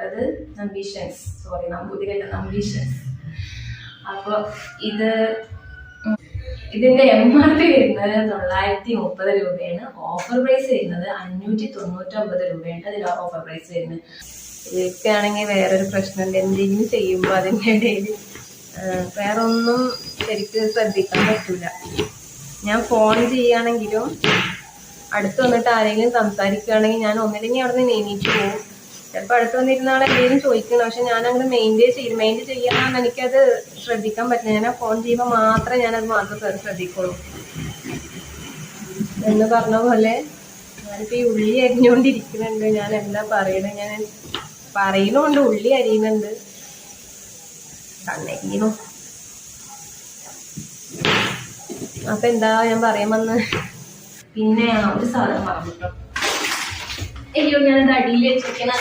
അത് നമ്പീഷൻസ്, സോറി നമ്പൂതിരിയല്ല, നമ്പീഷൻസ്. അപ്പോൾ ഇതിന്റെ MRP വരുന്നത് 930 രൂപയാണ്. ഓഫർ പ്രൈസ് വരുന്നത് 599 രൂപയാണ്. അതിൽ ഓഫർ പ്രൈസ് വരുന്നത്. ഇതൊക്കെയാണെങ്കിൽ വേറൊരു പ്രശ്നമുണ്ട്, എന്തെങ്കിലും ചെയ്യുമ്പോൾ അതിൻ്റെ ഇടയിൽ വേറെ ഒന്നും ശരിക്കും ശ്രദ്ധിക്കാൻ പറ്റില്ല. ഞാൻ ഫോൺ ചെയ്യുകയാണെങ്കിലും അടുത്ത് വന്നിട്ട് ആരെങ്കിലും സംസാരിക്കുകയാണെങ്കിൽ ഞാൻ ഒന്നില്ലെങ്കിൽ അവിടെ നിന്ന് എണീറ്റ് പോകും. ചിലപ്പോൾ അടുത്ത് വന്നിരുന്ന ആളെ എന്തെങ്കിലും ചോദിക്കണം, പക്ഷെ ഞാൻ അങ്ങനെ മെയിൻറ്റെയിൻ ചെയ്യാൻ എനിക്കത് ശ്രദ്ധിക്കാൻ പറ്റില്ല. ഞാൻ ഫോൺ ചെയ്യുമ്പോൾ മാത്രമേ ഞാനത് മാത്രം ശ്രദ്ധിക്കുള്ളൂ. എന്ന് പറഞ്ഞ പോലെ ഞാനിപ്പോൾ ഈ ഉള്ളി അരിഞ്ഞുകൊണ്ടിരിക്കുന്നുണ്ട്. ഞാൻ എന്താ പറയണത്, ഞാൻ പറയുന്നുണ്ട് ഉള്ളി അരിയുന്നുണ്ട്, കണ്ണരിയണു. അപ്പൊ എന്താ ഞാൻ പറയാൻ വന്ന്, പിന്നെ ഒരു സാധനം പറഞ്ഞിട്ടോ, അയ്യോ ഞാനത് അടിയിൽ വെച്ചിരിക്കണം.